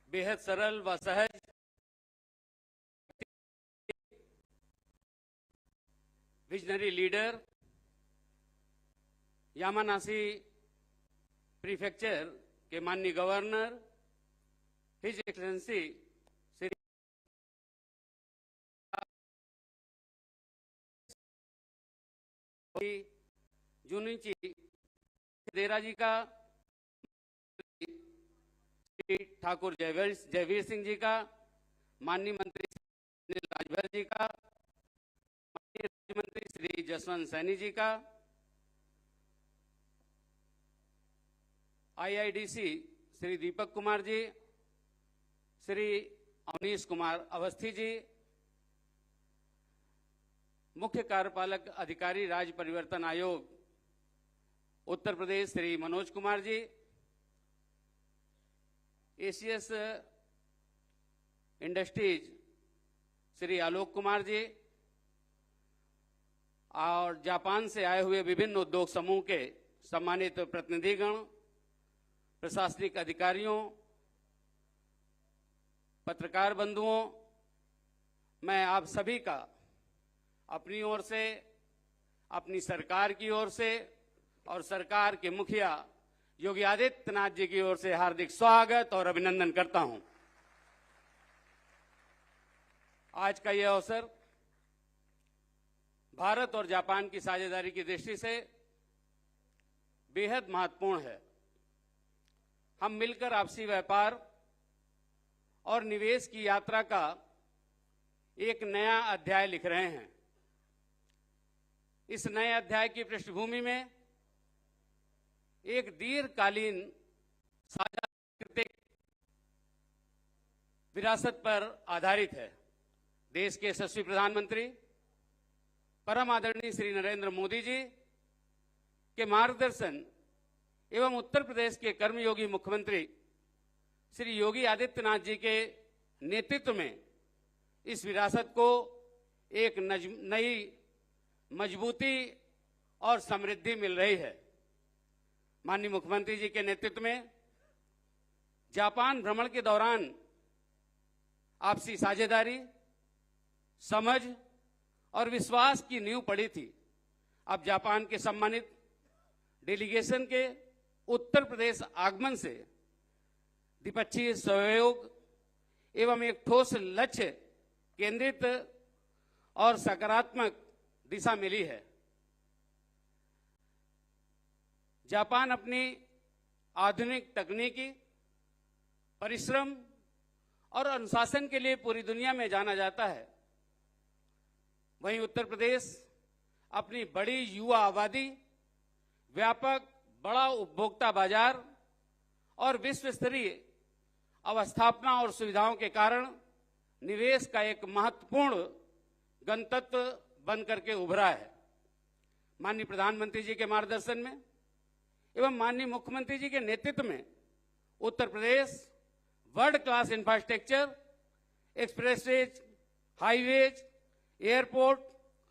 बेहद सरल व सहज विजनरी लीडर, यामानासी प्रीफेक्चर के माननीय गवर्नर, हिज एक्सलेंसी श्री जुनिची देरा जी का, श्री ठाकुर जयवीर सिंह जी का, माननीय मंत्री श्री राजभर जी का, माननीय राज्य मंत्री श्री जसवंत सैनी जी का, आईआईडीसी श्री दीपक कुमार जी, श्री अवनीश कुमार अवस्थी जी, मुख्य कार्यपालक अधिकारी राज्य परिवर्तन आयोग उत्तर प्रदेश श्री मनोज कुमार जी, एसीएस इंडस्ट्रीज श्री आलोक कुमार जी और जापान से आए हुए विभिन्न उद्योग समूह के सम्मानित प्रतिनिधिगण, प्रशासनिक अधिकारियों, पत्रकार बंधुओं, मैं आप सभी का अपनी ओर से, अपनी सरकार की ओर से और सरकार के मुखिया योगी आदित्यनाथ जी की ओर से हार्दिक स्वागत और अभिनंदन करता हूं। आज का यह अवसर भारत और जापान की साझेदारी की दृष्टि से बेहद महत्वपूर्ण है। हम मिलकर आपसी व्यापार और निवेश की यात्रा का एक नया अध्याय लिख रहे हैं। इस नए अध्याय की पृष्ठभूमि में एक दीर्घकालीन साझा सांस्कृतिक विरासत पर आधारित है। देश के यशस्वी प्रधानमंत्री परम आदरणीय श्री नरेंद्र मोदी जी के मार्गदर्शन एवं उत्तर प्रदेश के कर्मयोगी मुख्यमंत्री श्री योगी आदित्यनाथ जी के नेतृत्व में इस विरासत को एक नई मजबूती और समृद्धि मिल रही है। माननीय मुख्यमंत्री जी के नेतृत्व में जापान भ्रमण के दौरान आपसी साझेदारी, समझ और विश्वास की नींव पड़ी थी। अब जापान के सम्मानित डेलीगेशन के उत्तर प्रदेश आगमन से द्विपक्षीय सहयोग एवं एक ठोस लक्ष्य केंद्रित और सकारात्मक दिशा मिली है। जापान अपनी आधुनिक तकनीकी, परिश्रम और अनुशासन के लिए पूरी दुनिया में जाना जाता है। वहीं उत्तर प्रदेश अपनी बड़ी युवा आबादी, व्यापक बड़ा उपभोक्ता बाजार और विश्व स्तरीय अवस्थापना और सुविधाओं के कारण निवेश का एक महत्वपूर्ण गंतव्य बनकर के उभरा है। माननीय प्रधानमंत्री जी के मार्गदर्शन में एवं माननीय मुख्यमंत्री जी के नेतृत्व में Uttar Pradesh world class infrastructure, expressways, highways, airport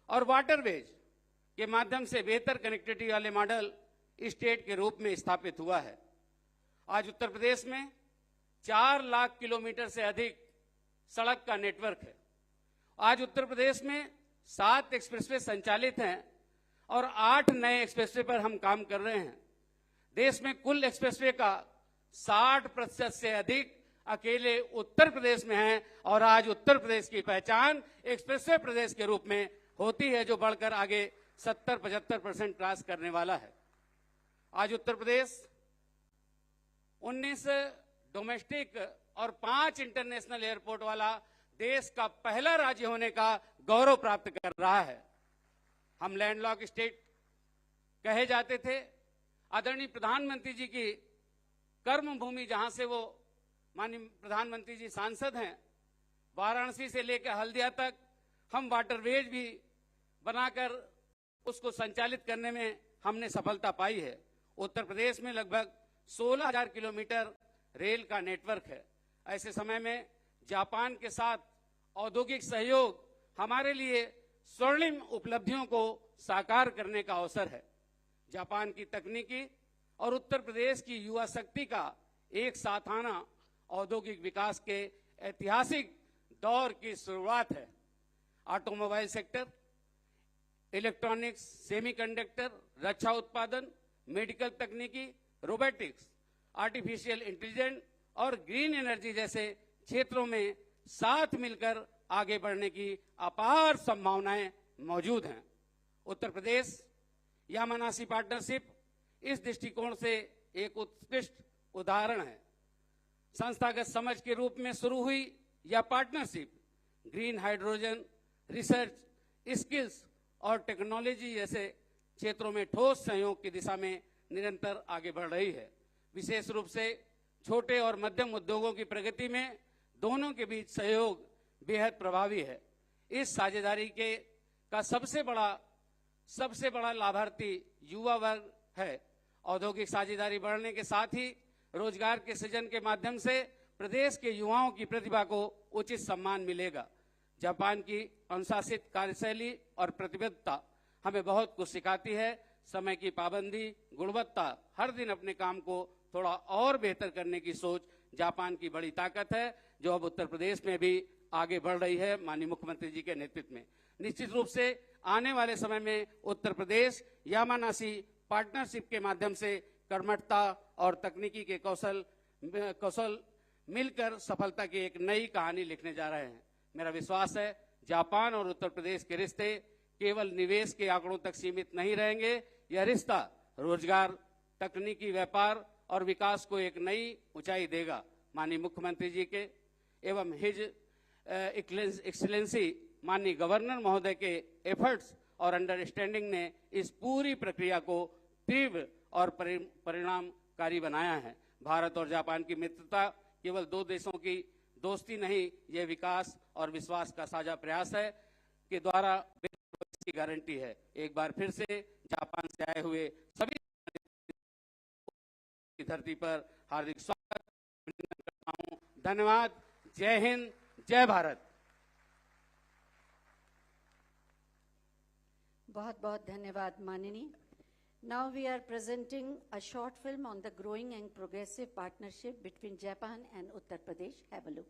और वाटरवेज के माध्यम से बेहतर कनेक्टिविटी वाले मॉडल स्टेट के रूप में स्थापित हुआ है। आज उत्तर प्रदेश में 4 लाख किलोमीटर से अधिक सड़क का नेटवर्क है। आज उत्तर प्रदेश में 7 एक्सप्रेसवे संचालित हैं और 8 नए एक्सप्रेसवे पर हम काम कर रहे हैं। देश में कुल एक्सप्रेसवे का 60% से अधिक अकेले उत्तर प्रदेश में है और आज उत्तर प्रदेश की पहचान एक्सप्रेसवे प्रदेश के रूप में होती है, जो बढ़कर आगे 70-75% क्रॉस करने वाला है। आज उत्तर प्रदेश 19 डोमेस्टिक और 5 इंटरनेशनल एयरपोर्ट वाला देश का पहला राज्य होने का गौरव प्राप्त कर रहा है। हम लैंडलॉक स्टेट कहे जाते थे। आदरणीय प्रधानमंत्री जी की कर्म भूमि, जहां से वो माननीय प्रधानमंत्री जी सांसद हैं, वाराणसी से लेकर हल्दिया तक हम वाटरवेज भी बनाकर उसको संचालित करने में हमने सफलता पाई है। उत्तर प्रदेश में लगभग 16,000 किलोमीटर रेल का नेटवर्क है। ऐसे समय में जापान के साथ औद्योगिक सहयोग हमारे लिए स्वर्णिम उपलब्धियों को साकार करने का अवसर है। जापान की तकनीकी और उत्तर प्रदेश की युवा शक्ति का एक साथ आना औद्योगिक विकास के ऐतिहासिक दौर की शुरुआत है। ऑटोमोबाइल सेक्टर, इलेक्ट्रॉनिक्स, सेमीकंडक्टर, रक्षा उत्पादन, मेडिकल तकनीकी, रोबोटिक्स, आर्टिफिशियल इंटेलिजेंस और ग्रीन एनर्जी जैसे क्षेत्रों में साथ मिलकर आगे बढ़ने की अपार संभावनाएं मौजूद हैं। उत्तर प्रदेश यामानासी पार्टनरशिप इस दृष्टिकोण से एक उत्कृष्ट उदाहरण है। संस्थागत समझ के रूप में शुरू हुई यह partnership green hydrogen, research, skills और टेक्नोलॉजी जैसे क्षेत्रों में ठोस सहयोग की दिशा में निरंतर आगे बढ़ रही है। विशेष रूप से छोटे और मध्यम उद्योगों की प्रगति में दोनों के बीच सहयोग बेहद प्रभावी है। इस साझेदारी का सबसे बड़ा लाभार्थी युवा वर्ग है। औद्योगिक साझेदारी बढ़ने के साथ ही रोजगार के सृजन के माध्यम से प्रदेश के युवाओं की प्रतिभा को उचित सम्मान मिलेगा। जापान की अनुशासित कार्यशैली और प्रतिबद्धता हमें बहुत कुछ सिखाती है। समय की पाबंदी, गुणवत्ता, हर दिन अपने काम को थोड़ा और बेहतर करने की सोच जापान की बड़ी ताकत है, जो अब उत्तर प्रदेश में भी आगे बढ़ रही है माननीय मुख्यमंत्री जी के नेतृत्व में। निश्चित रूप से आने वाले समय में उत्तर प्रदेश यामानासी पार्टनरशिप के माध्यम से कर्मठता और तकनीकी के कौशल मिलकर सफलता की एक नई कहानी लिखने जा रहे हैं। मेरा विश्वास है जापान और उत्तर प्रदेश के रिश्ते केवल निवेश के आंकड़ों तक सीमित नहीं रहेंगे। यह रिश्ता रोजगार, तकनीकी व्यापार और विकास को एक नई ऊंचाई देगा। माननीय मुख्यमंत्री जी के एवं हिज एक्सीलेंसी माननीय गवर्नर महोदय के एफर्ट्स और अंडरस्टैंडिंग ने इस पूरी प्रक्रिया को तीव्र और परिणामकारी बनाया है। भारत और जापान की मित्रता केवल दो देशों की दोस्ती नहीं, यह विकास और विश्वास का साझा प्रयास है के द्वारा की गारंटी है। एक बार फिर से जापान से आए हुए सभी की धरती पर हार्दिक स्वागत करता हूं। धन्यवाद। जय हिंद, जय भारत। बहुत बहुत धन्यवाद माननीय। Now we are presenting a short film on the growing and progressive partnership between Japan and Uttar Pradesh. Have a look.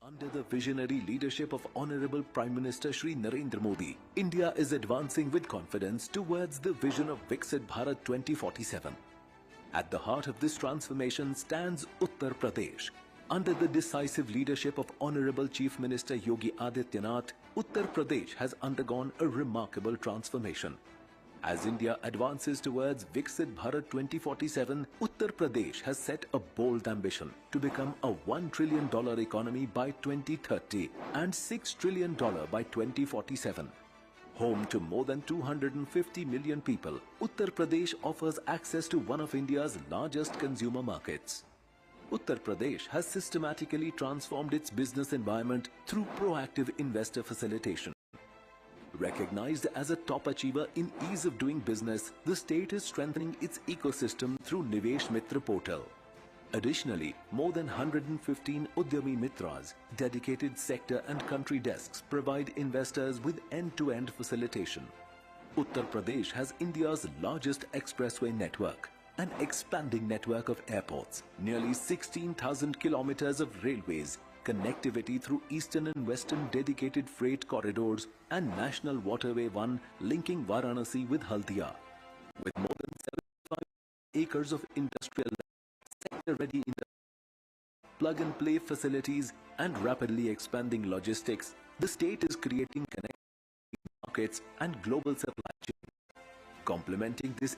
Under the visionary leadership of Honorable Prime Minister Shri Narendra Modi, India is advancing with confidence towards the vision of Viksit Bharat 2047. At the heart of this transformation stands Uttar Pradesh. Under the decisive leadership of Honorable Chief Minister Yogi Adityanath, Uttar Pradesh has undergone a remarkable transformation. As India advances towards Viksit Bharat 2047, Uttar Pradesh has set a bold ambition to become a $1 trillion economy by 2030 and $6 trillion by 2047. Home to more than 250 million people, Uttar Pradesh offers access to one of India's largest consumer markets. Uttar Pradesh has systematically transformed its business environment through proactive investor facilitation. Recognized as a top achiever in ease of doing business, the state is strengthening its ecosystem through Nivesh Mitra portal. Additionally, more than 115 Udyami Mitras, dedicated sector and country desks provide investors with end-to-end facilitation. Uttar Pradesh has India's largest expressway network, an expanding network of airports, nearly 16,000 kilometers of railways, connectivity through eastern and western dedicated freight corridors, and National Waterway 1 linking Varanasi with Haldia. With more than 75 acres of industrial sector-ready plug-and-play facilities and rapidly expanding logistics, the state is creating connected markets and global supply chain. Complementing this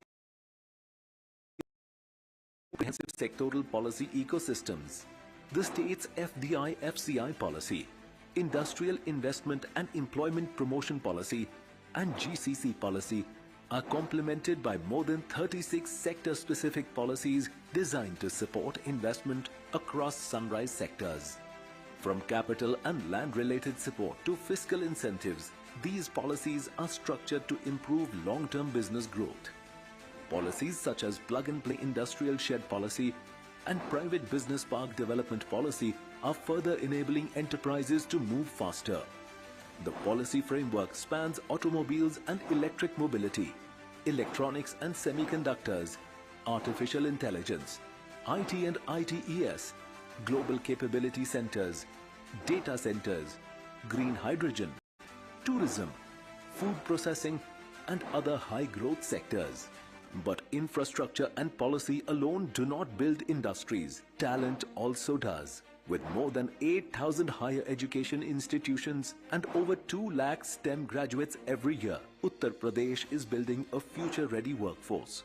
comprehensive sectoral policy ecosystems, the state's FDI-FCI policy, Industrial Investment and Employment Promotion Policy, and GCC policy are complemented by more than 36 sector-specific policies designed to support investment across sunrise sectors. From capital and land-related support to fiscal incentives, these policies are structured to improve long-term business growth. Policies such as plug-and-play industrial shed policy and private business park development policy are further enabling enterprises to move faster. The policy framework spans automobiles and electric mobility, electronics and semiconductors, artificial intelligence, IT and ITES, global capability centers, data centers, green hydrogen, tourism, food processing, and other high-growth sectors. But infrastructure and policy alone do not build industries. Talent also does. With more than 8,000 higher education institutions and over 2 lakh STEM graduates every year, Uttar Pradesh is building a future-ready workforce.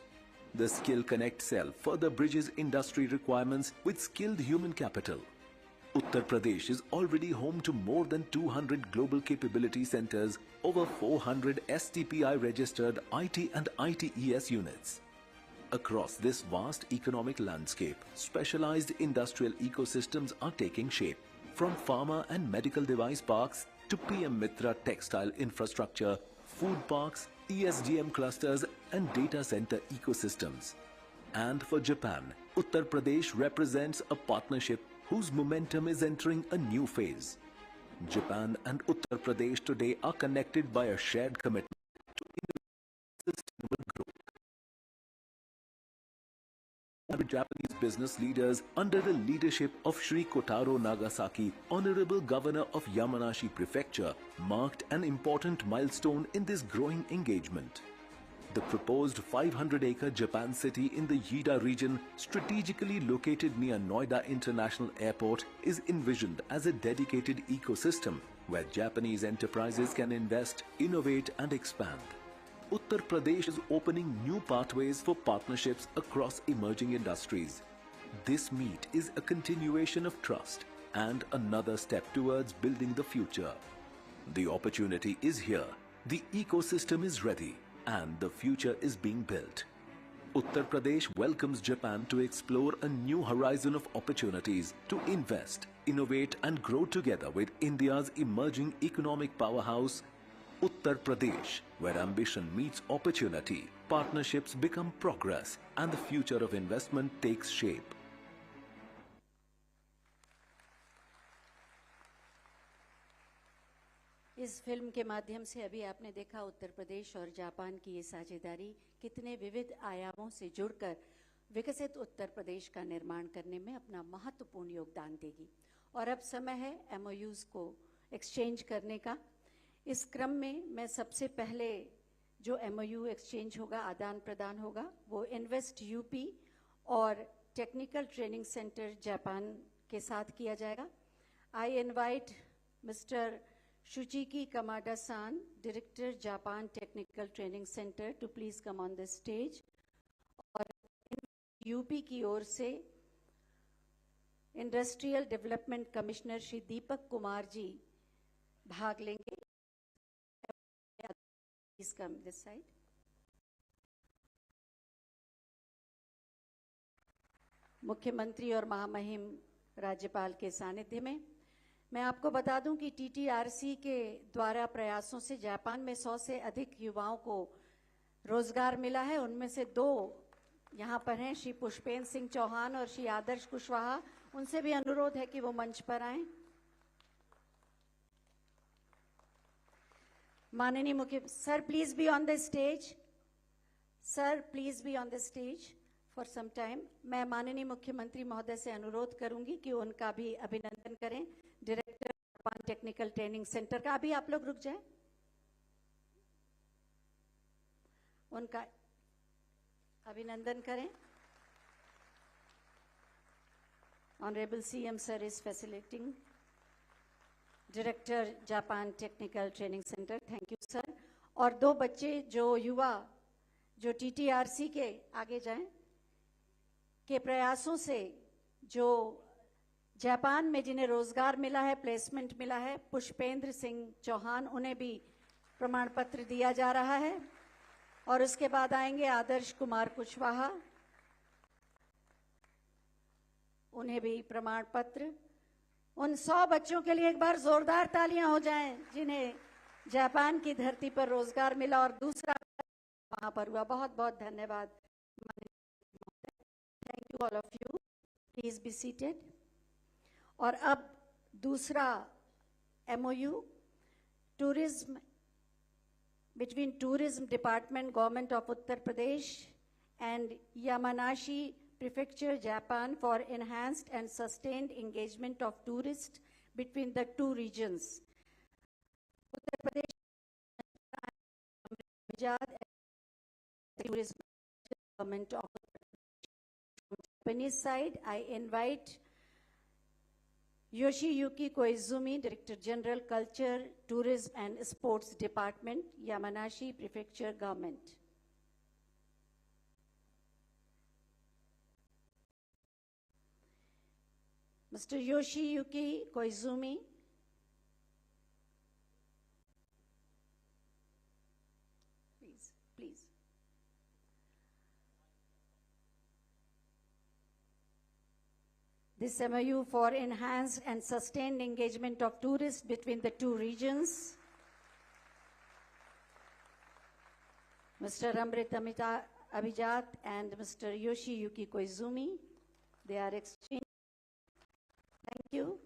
The Skill Connect cell further bridges industry requirements with skilled human capital. Uttar Pradesh is already home to more than 200 global capability centers, over 400 STPI registered IT and ITES units. Across this vast economic landscape, specialized industrial ecosystems are taking shape. From pharma and medical device parks to PM Mitra textile infrastructure, food parks, ESDM clusters and data center ecosystems. And for Japan, Uttar Pradesh represents a partnership whose momentum is entering a new phase. Japan and Uttar Pradesh today are connected by a shared commitment to sustainable growth. Japanese business leaders under the leadership of Sri Kotaro Nagasaki, Honorable Governor of Yamanashi Prefecture, marked an important milestone in this growing engagement. The proposed 500-acre Japan city in the Yida region, strategically located near Noida International Airport, is envisioned as a dedicated ecosystem where Japanese enterprises can invest, innovate and expand. Uttar Pradesh is opening new pathways for partnerships across emerging industries. This meet is a continuation of trust and another step towards building the future. The opportunity is here, the ecosystem is ready, and the future is being built. Uttar Pradesh welcomes Japan to explore a new horizon of opportunities to invest, innovate and grow together with India's emerging economic powerhouse, Uttar Pradesh, where ambition meets opportunity, partnerships become progress, and the future of investment takes shape. इस film के माध्यम से अभी आपने देखा उत्तर प्रदेश और Japan की ये साझेदारी कितने विविध आयामों से जुड़कर विकसित उत्तर प्रदेश का निर्माण करने में अपना महत्वपूर्ण योगदान देगी। और अब समय है MOUs को एक्सचेंज करने का। इस क्रम में मैं सबसे पहले जो MOU एक्सचेंज होगा, आदान प्रदान होगा, वो इन्वेस्ट यूपी और टेक्निकल ट्रेनिंग सेंटर जापान के साथ किया जाएगा। I invite mister Shuchiki Kamada-san, Director, Japan Technical Training Center, to please come on the stage. और यूपी की ओर से industrial development commissioner Shri Deepak Kumar ji भाग लेंगे। Please come this side. मुख्यमंत्री और महामहिम राज्यपाल के सानिध्य में मैं आपको बता दूं कि TTRC के द्वारा प्रयासों से जापान में 100 से अधिक युवाओं को रोजगार मिला है। उनमें से 2 यहाँ पर हैं, श्री पुष्पेंद्र सिंह चौहान और श्री आदर्श कुशवाहा। उनसे भी अनुरोध है कि वो मंच पर आएं। माननीय मुख्य sir, please be on the stage. Sir, please be on the stage for some time. मैं माननीय मुख्यमंत्री महोदय से अनुरोध करूंगी कि उनका भी अभिनंदन करें। Director Japan technical training centre का अभी आप लोग रुक जाएं। उनका अभिनंदन करें। Honourable CM sir is facilitating director Japan technical training centre. Thank you sir. और 2 बच्चे जो युवा जो TTRC के आगे जाएं के प्रयासों से जो जापान में जिन्हें रोजगार मिला है, प्लेसमेंट मिला है, पुष्पेंद्र सिंह चौहान, उन्हें भी प्रमाण पत्र दिया जा रहा है। और उसके बाद आएंगे आदर्श कुमार कुशवाहा, उन्हें भी प्रमाण पत्र। उन 100 बच्चों के लिए एक बार जोरदार तालियां हो जाएं जिन्हें जापान की धरती पर रोजगार मिला और दूसरा वहां पर हुआ। बहुत बहुत धन्यवाद। Thank you all of you. Please be seated. और अब दूसरा MOU tourism between Tourism Department, Government of Uttar Pradesh and Yamanashi Prefecture, Japan, for enhanced and sustained engagement of tourists between the two regions. Uttar Pradesh Tourism Government of from Japanese side, I invite Yoshiyuki Koizumi, Director General, Culture, Tourism and Sports Department, Yamanashi Prefecture Government. Mr. Yoshiyuki Koizumi. Please. This MOU for enhanced and sustained engagement of tourists between the two regions. Mr. Amrit Abhijat and Mr. Yoshiyuki Koizumi, they are exchanging. Thank you.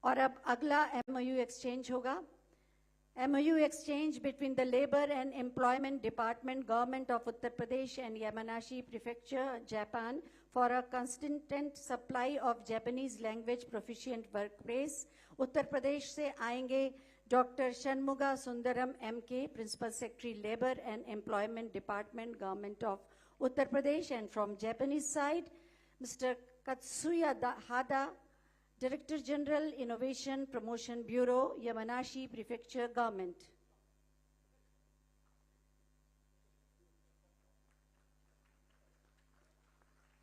और अब अगला MOU exchange होगा. MOU exchange between the Labor and Employment Department, Government of Uttar Pradesh and Yamanashi Prefecture, Japan, for a consistent supply of Japanese language proficient workplace. Uttar Pradesh से आएंगे doctor Shanmuga Sundaram MK, Principal Secretary, Labor and Employment Department, Government of Uttar Pradesh, and from Japanese side, Mr. Katsuya Hada, Director General, Innovation Promotion Bureau, Yamanashi Prefecture, Government.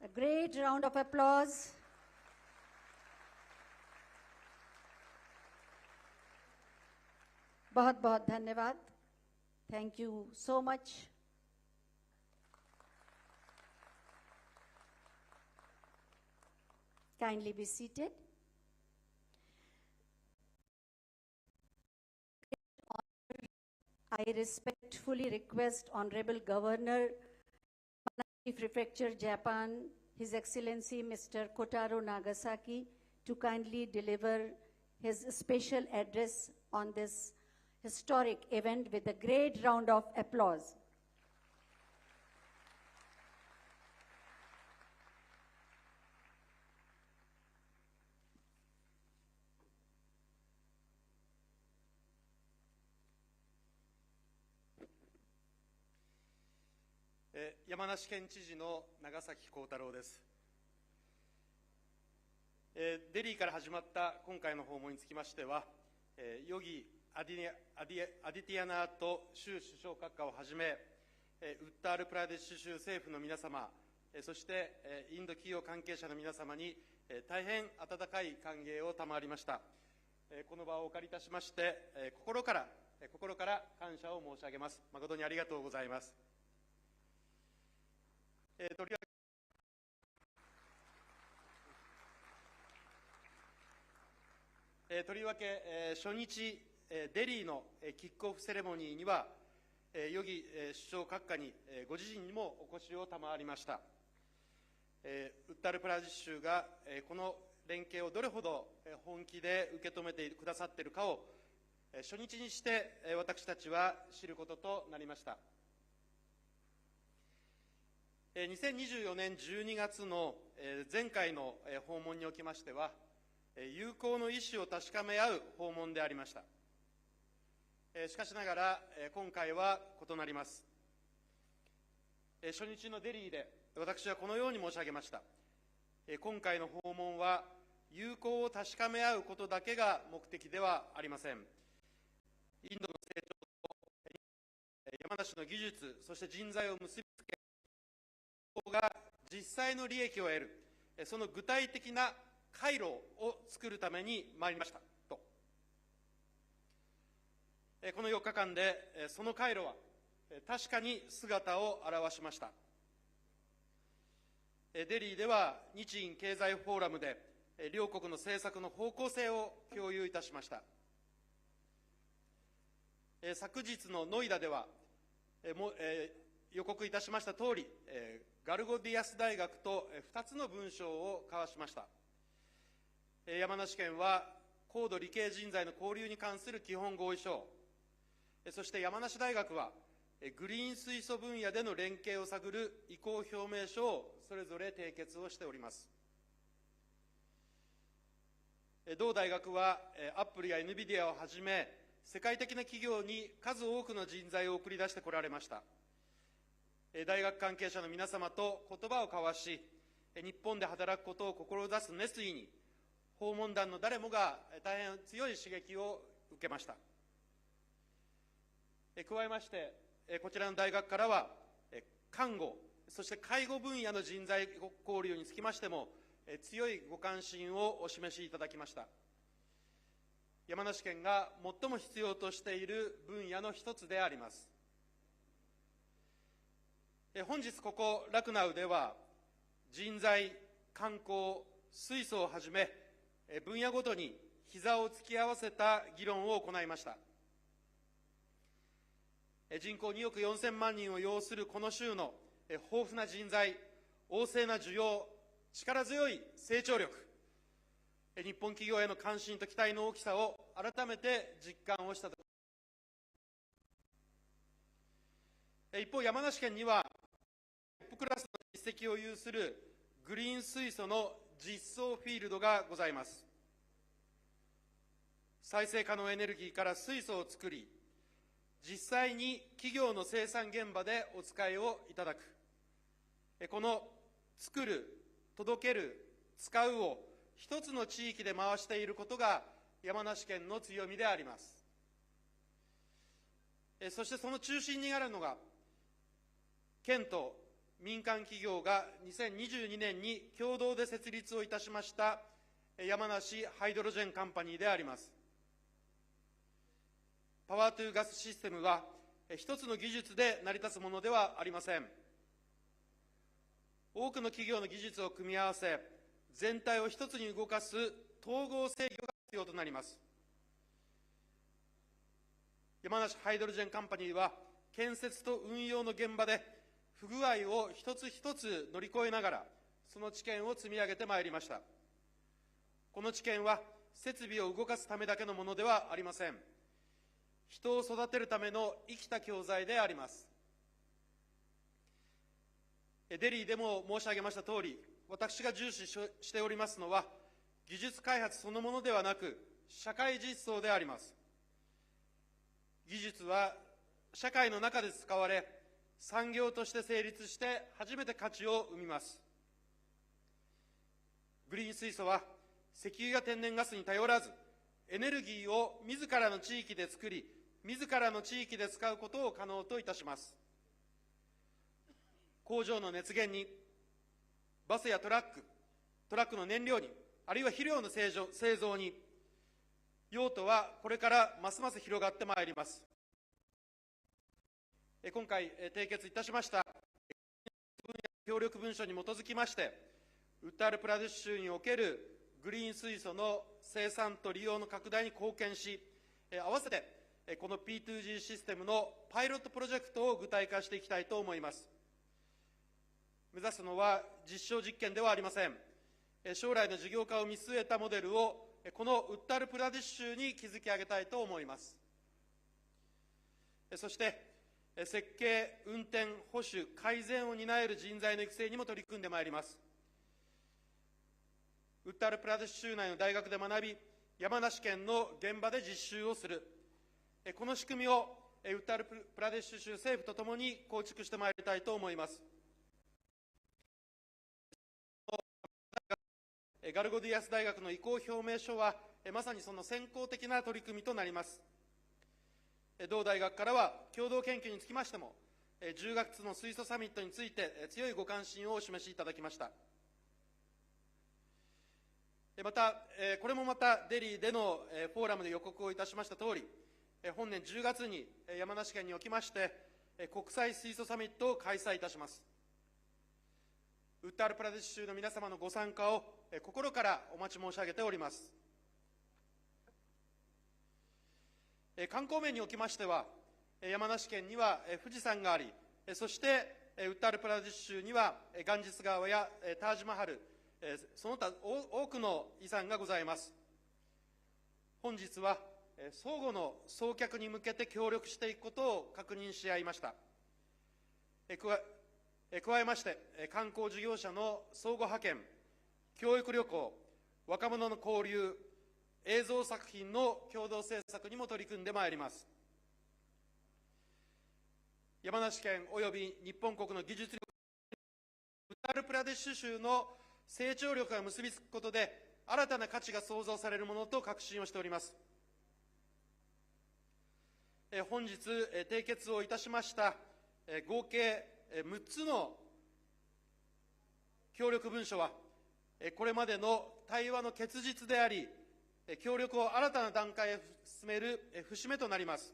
A great round of applause. बहुत बहुत धन्यवाद. Thank you so much. Kindly be seated. I respectfully request Honorable Governor, Yamanashi Prefecture, Japan, His Excellency Mr. Kotaro Nagasaki, to kindly deliver his special address on this historic event with a great round of applause.山梨県知事の長崎幸太郎です。デリーから始まった今回の訪問につきましては、ヨギ・アディティアナート州首相閣下をはじめ、ウッタールプラデシュ州政府の皆様、そしてインド企業関係者の皆様に大変温かい歓迎を賜りました。この場をお借りいたしまして、心から感謝を申し上げます。誠にありがとうございます。とりわけ初日デリーのキックオフセレモニーにはヨギ首相閣下にご自身にもお越しを賜りました。ウッタールプラディッシュがこの連携をどれほど本気で受け止めてくださっているかを初日にして私たちは知ることとなりました。2024年12月の前回の訪問におきましては、友好の意思を確かめ合う訪問でありました。しかしながら、今回は異なります。初日のデリーで私はこのように申し上げました。今回の訪問は、友好を確かめ合うことだけが目的ではありません。インドの成長と山梨の技術、そして人材を結びつけ、が実際の利益を得る、その具体的な回路を作るために参りましたと。この4日間でその回路は確かに姿を現しました。デリーでは日印経済フォーラムで両国の政策の方向性を共有いたしました。昨日のノイダでは予告いたしましたとおり、ガルゴディアス大学と2つの文書を交わしました。山梨県は高度理系人材の交流に関する基本合意書を、そして山梨大学はグリーン水素分野での連携を探る意向表明書をそれぞれ締結をしております。同大学はアップルや NVIDIA をはじめ、世界的な企業に数多くの人材を送り出してこられました。大学関係者の皆様と言葉を交わし、日本で働くことを志す熱意に、訪問団の誰もが大変強い刺激を受けました。加えまして、こちらの大学からは、看護、そして介護分野の人材交流につきましても、強いご関心をお示しいただきました。山梨県が最も必要としている分野の一つであります。本日ここラクナウでは、人材、観光、水素をはじめ、分野ごとに膝を突き合わせた議論を行いました。人口2億4000万人を要するこの州の豊富な人材、旺盛な需要、力強い成長力、日本企業への関心と期待の大きさを改めて実感をしたと。一方、山梨県にはトップクラスの実績を有するグリーン水素の実装フィールドがございます。再生可能エネルギーから水素を作り、実際に企業の生産現場でお使いをいただく。この作る、届ける、使うを一つの地域で回していることが山梨県の強みであります。そしてその中心にあるのが、県と民間企業が2022年に共同で設立をいたしました山梨ハイドロジェンカンパニーであります。パワートゥーガスシステムは一つの技術で成り立つものではありません。多くの企業の技術を組み合わせ、全体を一つに動かす統合制御が必要となります。山梨ハイドロジェンカンパニーは、建設と運用の現場で不具合を一つ一つ乗り越えながら、その知見を積み上げてまいりました。この知見は、設備を動かすためだけのものではありません。人を育てるための生きた教材であります。デリーでも申し上げましたとおり、私が重視しておりますのは、技術開発そのものではなく、社会実装であります。技術は社会の中で使われ、産業として成立して初めて価値を生みます。グリーン水素は石油や天然ガスに頼らず、エネルギーを自らの地域で作り、自らの地域で使うことを可能といたします。工場の熱源に、バスやトラックの燃料に、あるいは肥料の製造に、用途はこれからますます広がってまいります。今回締結いたしました協力文書に基づきまして、ウッタールプラデシュ州におけるグリーン水素の生産と利用の拡大に貢献し、合わせてこの P2G システムのパイロットプロジェクトを具体化していきたいと思います。目指すのは実証実験ではありません。将来の事業化を見据えたモデルをこのウッタールプラディッシュに築き上げたいと思います。そして設計、運転、保守、改善を担える人材の育成にも取り組んでまいります。ウッタールプラディッシュ州内の大学で学び、山梨県の現場で実習をする。この仕組みをウッタールプラディッシュ州政府とともに構築してまいりたいと思います。ガルゴディアス大学の意向表明書は、まさにその先行的な取り組みとなります。同大学からは、共同研究につきましても、10月の水素サミットについて強いご関心をお示しいただきました。また、これもまたデリーでのフォーラムで予告をいたしましたとおり、本年10月に山梨県におきまして、国際水素サミットを開催いたします。ウッタールプラデシュ州の皆様のご参加を心からお待ち申し上げております。観光面におきましては、山梨県には富士山があり、そしてウッタールプラデシュ州にはガンジス川やタージマハル、その他多くの遺産がございます。本日は相互の送客に向けて協力していくことを確認し合いました。加えまして、観光事業者の相互派遣、教育旅行、若者の交流、映像作品の共同制作にも取り組んでまいります。山梨県及び日本国の技術力、ウッタルプラデシュ州の成長力が結びつくことで、新たな価値が創造されるものと確信をしております。本日、締結をいたしました合計6つの協力文書は、これまでの対話の結実であり、協力を新たな段階へ進める節目となります。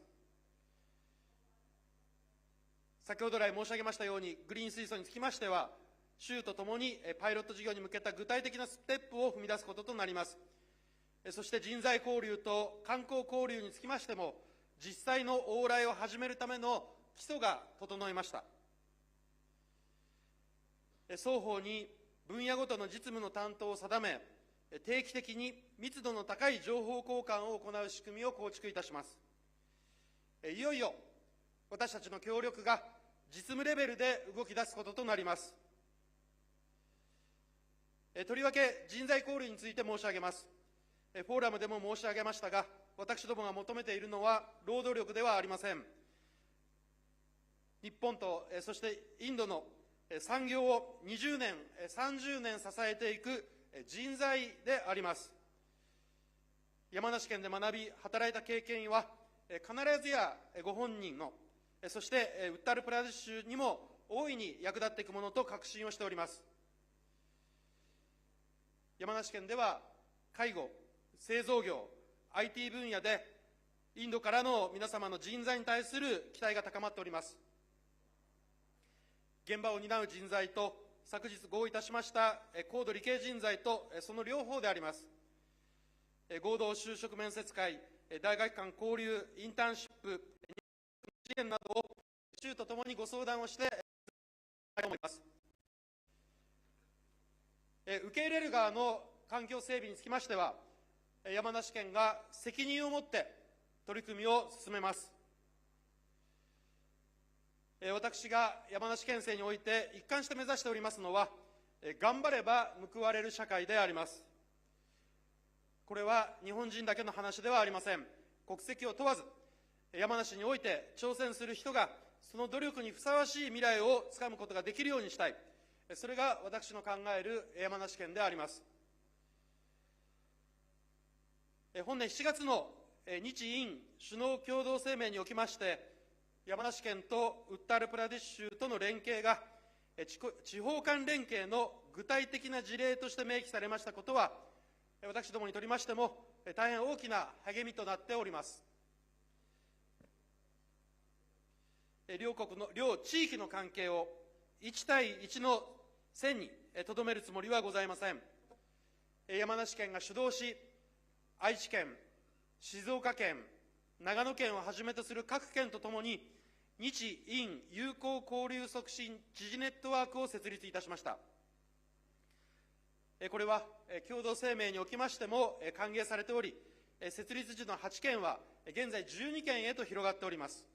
先ほど来申し上げましたように、グリーン水素につきましては、州とともにパイロット事業に向けた具体的なステップを踏み出すこととなります。そして人材交流と観光交流につきましても、実際の往来を始めるための基礎が整いました。双方に分野ごとの実務の担当を定め、定期的に密度の高い情報交換を行う仕組みを構築いたします。いよいよ私たちの協力が実務レベルで動き出すこととなります。とりわけ人材交流について申し上げます。フォーラムでも申し上げましたが、私どもが求めているのは労働力ではありません。日本とそしてインドの産業を20年、30年支えていく人材であります。山梨県で学び、働いた経験は、必ずやご本人の、そしてウッタルプラデシュ州にも大いに役立っていくものと確信をしております。山梨県では、介護、製造業、IT 分野で、インドからの皆様の人材に対する期待が高まっております。現場を担う人材と、昨日合意いたしました高度理系人材とその両方であります。合同就職面接会、大学間交流、インターンシップ、支援などを州とともにご相談をしていきたいと思います。受け入れる側の環境整備につきましては、山梨県が責任を持って取り組みを進めます。私が山梨県政において一貫して目指しておりますのは、頑張れば報われる社会であります。これは日本人だけの話ではありません。国籍を問わず、山梨において挑戦する人がその努力にふさわしい未来をつかむことができるようにしたい。それが私の考える山梨県であります。本年7月の日印首脳共同声明におきまして、山梨県とウッタールプラディッシュとの連携が地方間連携の具体的な事例として明記されましたことは、私どもにとりましても大変大きな励みとなっております。両国の両地域の関係を1対1の線にとどめるつもりはございません。山梨県が主導し、愛知県、静岡県、長野県をはじめとする各県とともに、日印友好交流促進知事ネットワークを設立いたしました。これは共同声明におきましても歓迎されており、設立時の8県は現在12県へと広がっております。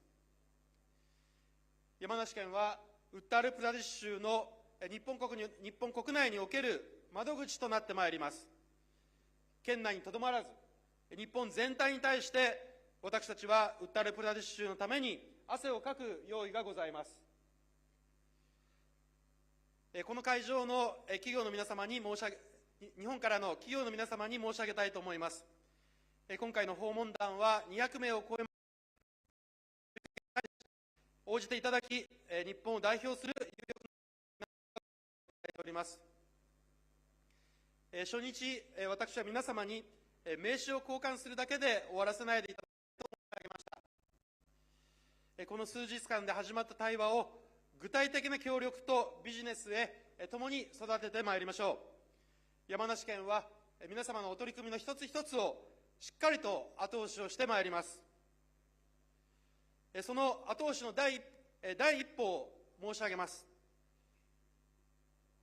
山梨県はウッタールプラディッシュの日本国内における窓口となってまいります。県内にとどまらず、日本全体に対して私たちはウッタールプラディッシュのために汗をかく用意がございます。この会場の企業の皆様に日本からの企業の皆様に申し上げたいと思います。今回の訪問団は200名を超え、応じていただき、日本を代表する有力な方をいただいております。初日、私は皆様に名刺を交換するだけで終わらせないでいただきと申し上げました。この数日間で始まった対話を具体的な協力とビジネスへ共に育ててまいりましょう。山梨県は皆様のお取り組みの一つ一つをしっかりと後押しをしてまいります。その後押しの第一歩を申し上げます。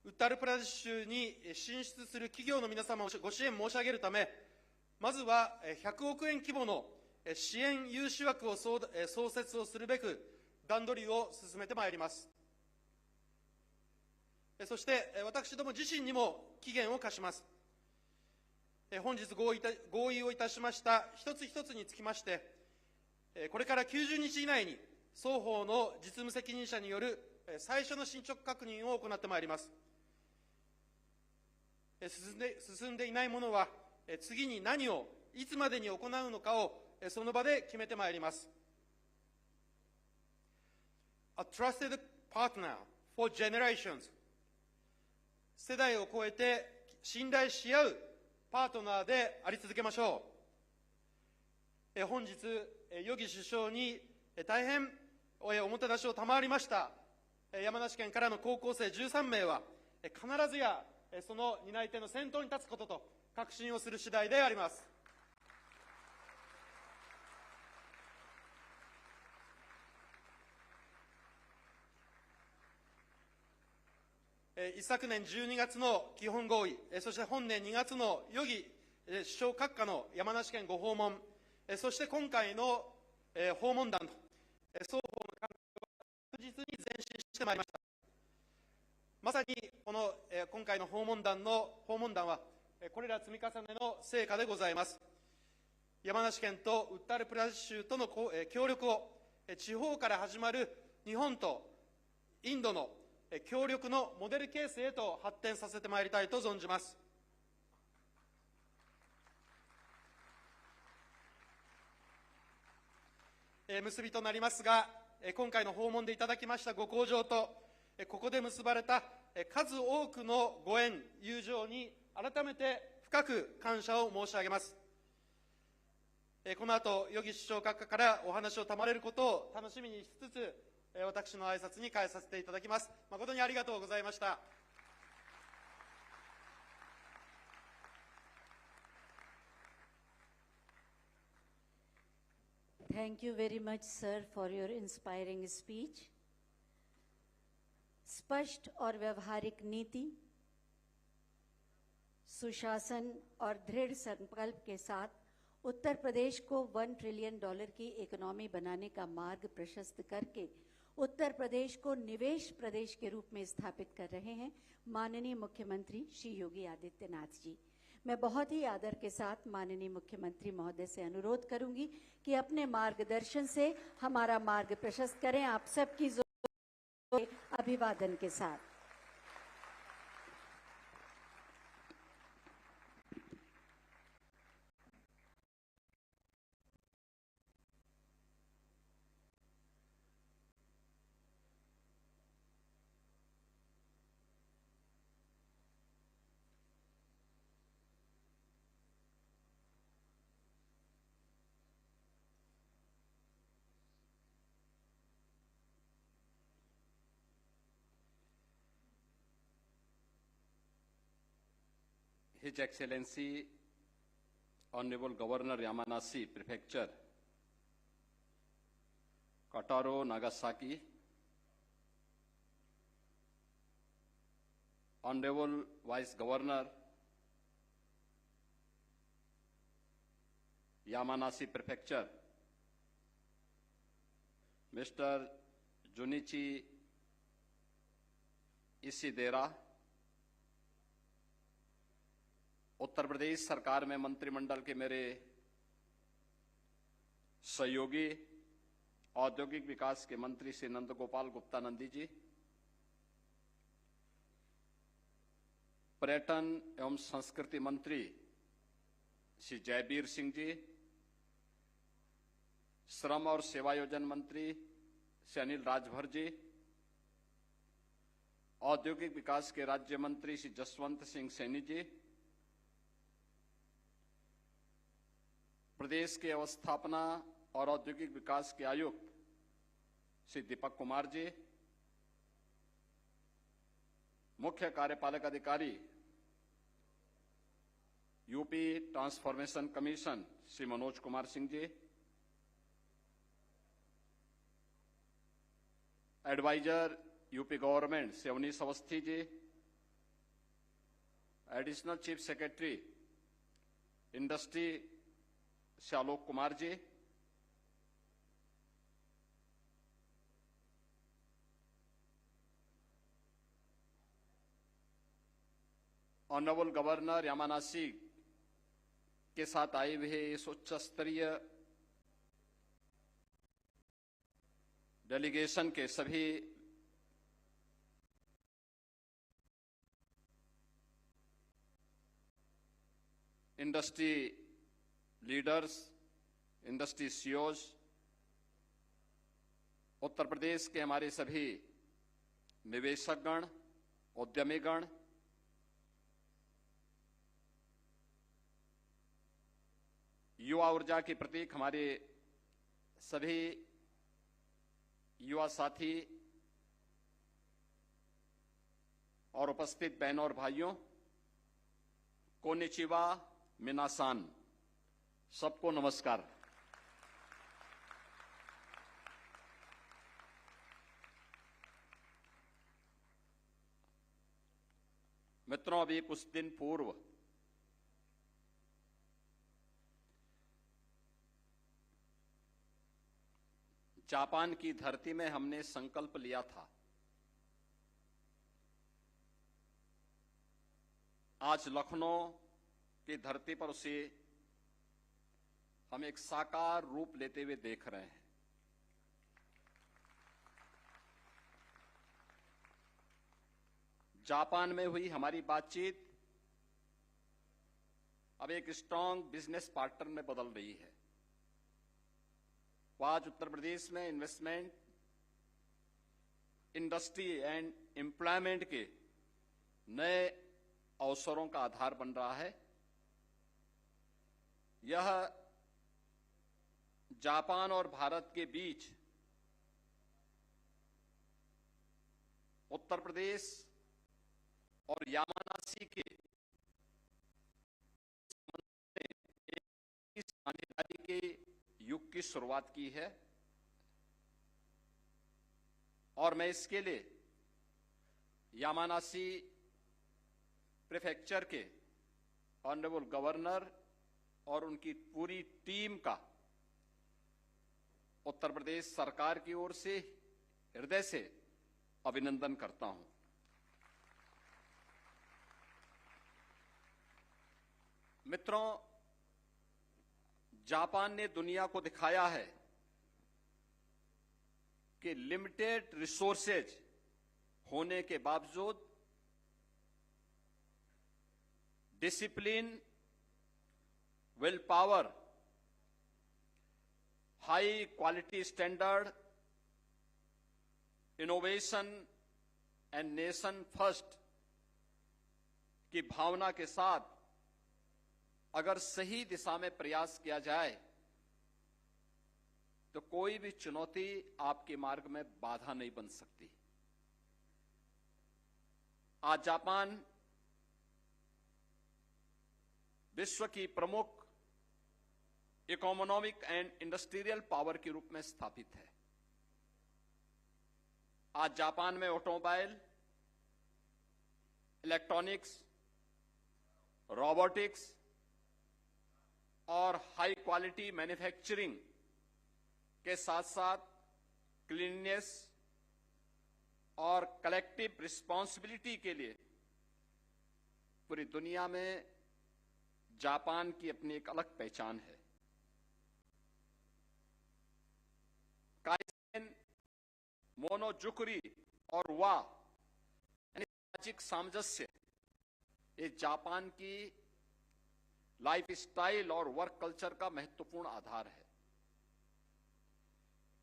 ウッタールプラディッシュに進出する企業の皆様をご支援申し上げるため、まずは100億円規模の支援融資枠を創設をするべく段取りを進めてまいります。そして私ども自身にも期限を課します。本日合意をいたしました一つ一つにつきまして、これから90日以内に双方の実務責任者による最初の進捗確認を行ってまいります。進んでいないものは次に何をいつまでに行うのかをその場で決めてまいります。A trusted partner for generations。世代を超えて信頼し合うパートナーであり続けましょう。本日、与儀首相に大変おもてなしを賜りました山梨県からの高校生13名は、必ずやその担い手の先頭に立つことと確信をする次第であります。一昨年12月の基本合意、そして本年2月の与儀首相閣下の山梨県ご訪問、そして今回の訪問団と、双方の関係を確実に前進してまいりました。まさにこの今回の訪問団は、これら積み重ねの成果でございます。山梨県とウッタールプラデシュ州との協力を、地方から始まる日本とインドの協力のモデルケースへと発展させてまいりたいと存じます。結びとなりますが、今回の訪問でいただきましたご厚情と、ここで結ばれた数多くのご縁、友情に改めて深く感謝を申し上げます。この後、与儀首相閣下からお話を賜れることを楽しみにしつつ、私の挨拶に変えさせていただきます。誠にありがとうございました。Thank you very much, sir, for your inspiring speech. स्पष्ट और व्यवहारिक नीति, सुशासन और दृढ़ संकल्प के साथ उत्तर प्रदेश को $1 ट्रिलियन की इकोनॉमी बनाने का मार्ग प्रशस्त करके उत्तर प्रदेश को निवेश प्रदेश के रूप में स्थापित कर रहे हैं माननीय मुख्यमंत्री श्री योगी आदित्यनाथ जी। मैं बहुत ही आदर के साथ माननीय मुख्यमंत्री महोदय से अनुरोध करूंगी कि अपने मार्गदर्शन से हमारा मार्ग प्रशस्त करें। आप सबकी अभिवादन के साथ। His Excellency Honorable Governor Yamanasi Prefecture, Kataro, Nagasaki, Honorable Vice Governor, Yamanasi Prefecture, Mr. Junichi Isidera, Uttar Pradesh सरकार में मंत्रिमंडल के मेरे सहयोगी औद्योगिक विकास के मंत्री श्री नंद गोपाल गुप्ता नंदी जी, पर्यटन एवं संस्कृति मंत्री श्री जयबीर सिंह जी, श्रम और सेवायोजन मंत्री श्री अनिल राजभर जी, औद्योगिक विकास के राज्य मंत्री श्री जसवंत सिंह सैनी जी, प्रदेश के अवस्थापना और औद्योगिक विकास के आयुक्त श्री दीपक कुमार जी, मुख्य कार्यपालक अधिकारी UP transformation commission Shri Manoj Kumar Singh ji, advisor UP government Shri Awanish Awasthi ji, additional chief secretary industry Shri Alok Kumar ji, honourable governor Yamanashi के साथ आए हुए इस उच्च स्तरीय डेलीगेशन के सभी industry leaders, industry CEOs, Uttar Pradesh के हमारे सभी निवेशकगण, उद्यमीगण, युवा ऊर्जा के प्रतीक हमारे सभी युवा साथी और उपस्थित बहनों और भाइयों, कोनिचिवा, मिनासान, सबको नमस्कार। मित्रों, अभी कुछ दिन पूर्व जापान की धरती में हमने संकल्प लिया था, आज लखनऊ की धरती पर उसे हम एक साकार रूप लेते हुए देख रहे हैं। जापान में हुई हमारी बातचीत अब एक स्ट्रांग बिजनेस पार्टनर में बदल रही है। वो आज उत्तर प्रदेश में इन्वेस्टमेंट, इंडस्ट्री एंड एम्प्लॉयमेंट के नए अवसरों का आधार बन रहा है। यह जापान और भारत के बीच उत्तर प्रदेश और यामानासी के इस साझेदारी के युग की शुरुआत की है और मैं इसके लिए यामानासी प्रीफेक्चर के ऑनरेबल गवर्नर और उनकी पूरी टीम का उत्तर प्रदेश सरकार की ओर से हृदय से अभिनंदन करता हूं। मित्रों, जापान ने दुनिया को दिखाया है कि लिमिटेड रिसोर्सेज होने के बावजूद discipline, will power, high quality standard, innovation and nation first की भावना के साथ अगर सही दिशा में प्रयास किया जाए तो कोई भी चुनौती आपके मार्ग में बाधा नहीं बन सकती। आज जापान विश्व की प्रमुख इकोनॉमिक एंड इंडस्ट्रियल पावर के रूप में स्थापित है। आज जापान में ऑटोमोबाइल, इलेक्ट्रॉनिक्स, रोबोटिक्स और हाई क्वालिटी मैन्युफैक्चरिंग के साथ साथ क्लीननेस और कलेक्टिव रिस्पांसिबिलिटी के लिए पूरी दुनिया में जापान की अपनी एक अलग पहचान है। काइसेन, मोनोजुकुरी और वा यानी सामाजिक सामंजस्य ये जापान की लाइफ स्टाइल और वर्क कल्चर का महत्वपूर्ण आधार है।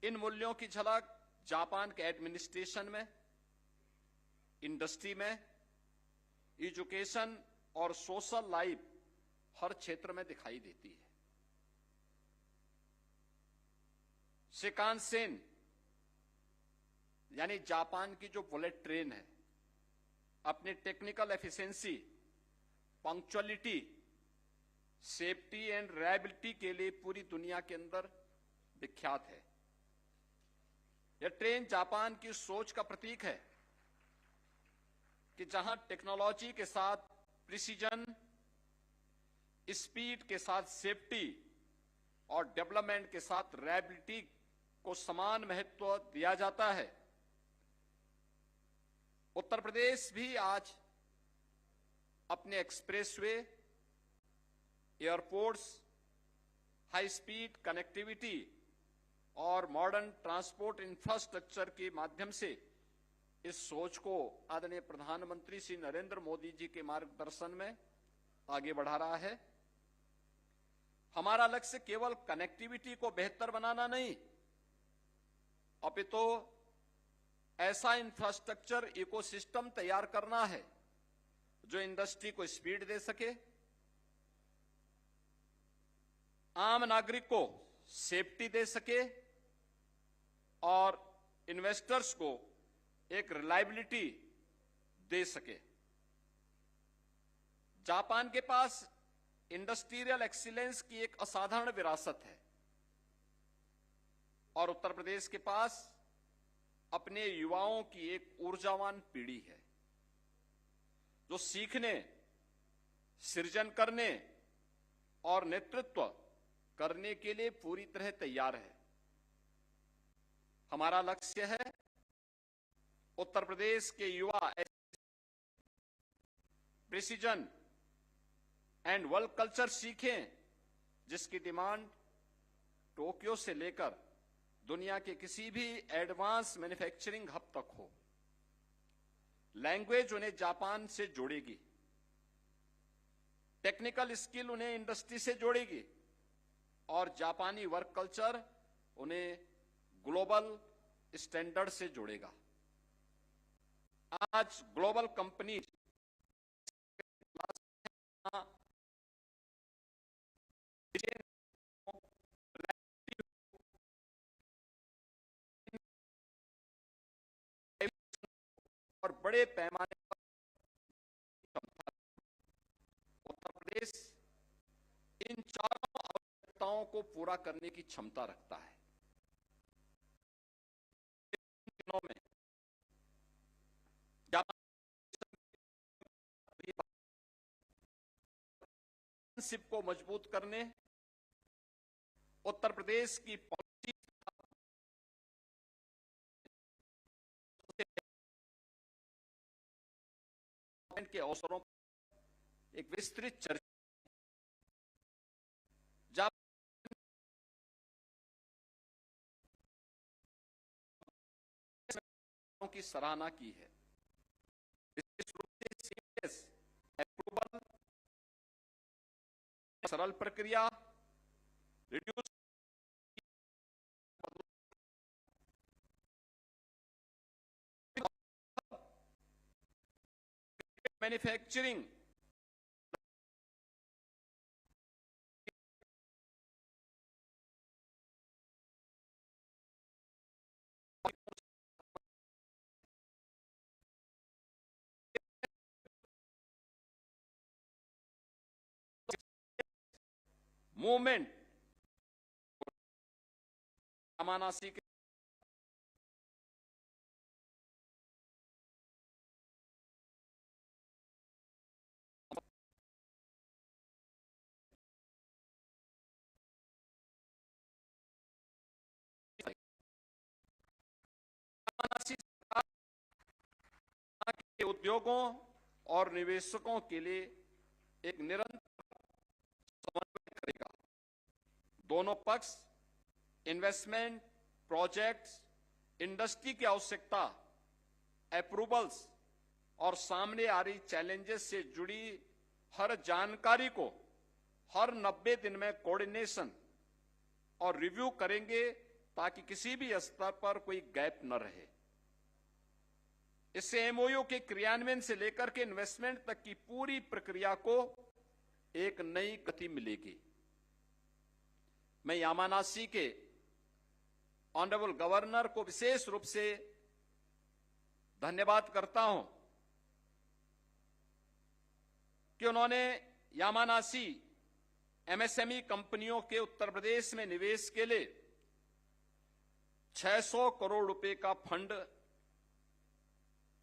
इन मूल्यों की झलक जापान के एडमिनिस्ट्रेशन में, इंडस्ट्री में, एजुकेशन और सोशल लाइफ हर क्षेत्र में दिखाई देती है। शिकानसेन यानी जापान की जो बुलेट ट्रेन है, अपनी technical efficiency, punctuality, safety and reliability के लिए पूरी दुनिया के अंदर विख्यात है। यह ट्रेन जापान की सोच का प्रतीक है कि जहां टेक्नोलॉजी के साथ प्रिसीजन, स्पीड के साथ सेफ्टी और डेवलपमेंट के साथ रिलायबिलिटी को समान महत्व दिया जाता है, उत्तर प्रदेश भी आज अपने expressway, airports, high speed connectivity और मॉडर्न ट्रांसपोर्ट इंफ्रास्ट्रक्चर के माध्यम से इस सोच को आदरणीय प्रधानमंत्री श्री नरेंद्र मोदी जी के मार्गदर्शन में आगे बढ़ा रहा है। हमारा लक्ष्य केवल कनेक्टिविटी को बेहतर बनाना नहीं, अपितु ऐसा इंफ्रास्ट्रक्चर इकोसिस्टम तैयार करना है जो इंडस्ट्री को स्पीड दे सके, आम नागरिक को सेफ्टी दे सके और इन्वेस्टर्स को एक रिलायबिलिटी दे सके। जापान के पास इंडस्ट्रियल एक्सीलेंस की एक असाधारण विरासत है और उत्तर प्रदेश के पास अपने युवाओं की एक ऊर्जावान पीढ़ी है जो सीखने, सृजन करने और नेतृत्व करने के लिए पूरी तरह तैयार है। हमारा लक्ष्य है उत्तर प्रदेश के युवा प्रिसीजन एंड वर्ल्ड कल्चर सीखें जिसकी डिमांड टोक्यो से लेकर दुनिया के किसी भी एडवांस मैन्युफैक्चरिंग हब तक हो। लैंग्वेज उन्हें जापान से जोड़ेगी, टेक्निकल स्किल उन्हें इंडस्ट्री से जोड़ेगी और जापानी वर्क कल्चर उन्हें ग्लोबल स्टैंडर्ड से जोड़ेगा। आज ग्लोबल कंपनीज और बड़े पैमाने पर उत्तर प्रदेश इन चारों आवश्यकताओं को पूरा करने की क्षमता रखता है। इन दिनों में सिप को मजबूत करने, उत्तर प्रदेश की पॉलिसी के अवसरों पर एक विस्तृत चर्चा की सराहना की है। विशेष रूप से सीएस अप्रूवल, सरल प्रक्रिया, रिड्यूस मैन्युफैक्चरिंग मूवमेंट यामानासी के उद्योगों और निवेशकों के लिए एक निरंतर समन्वय करेगा। दोनों पक्ष इन्वेस्टमेंट, प्रोजेक्ट्स, इंडस्ट्री की आवश्यकता, अप्रूवल्स और सामने आ रही चैलेंजेस से जुड़ी हर जानकारी को हर 90 दिन में कोऑर्डिनेशन और रिव्यू करेंगे ताकि किसी भी स्तर पर कोई गैप न रहे। इससे एमओयू के क्रियान्वयन से लेकर के इन्वेस्टमेंट तक की पूरी प्रक्रिया को एक नई गति मिलेगी। मैं यामानासी के ऑनरेबल गवर्नर को विशेष रूप से धन्यवाद करता हूं कि उन्होंने यामानासी एमएसएमई कंपनियों के उत्तर प्रदेश में निवेश के लिए 600 करोड़ रुपए का फंड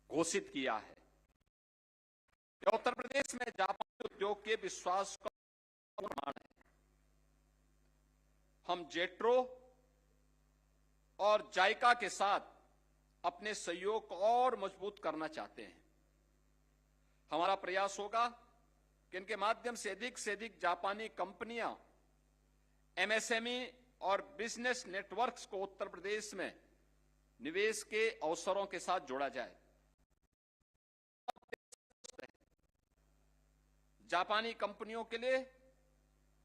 घोषित किया है। यह उत्तर प्रदेश में जापानी उद्योग के विश्वास का प्रमाण है। हम जेट्रो और जायका के साथ अपने सहयोग को और मजबूत करना चाहते हैं। हमारा प्रयास होगा कि इनके माध्यम से अधिक जापानी कंपनियां एमएसएमई और बिजनेस नेटवर्क्स को उत्तर प्रदेश में निवेश के अवसरों के साथ जोड़ा जाए। जापानी कंपनियों के लिए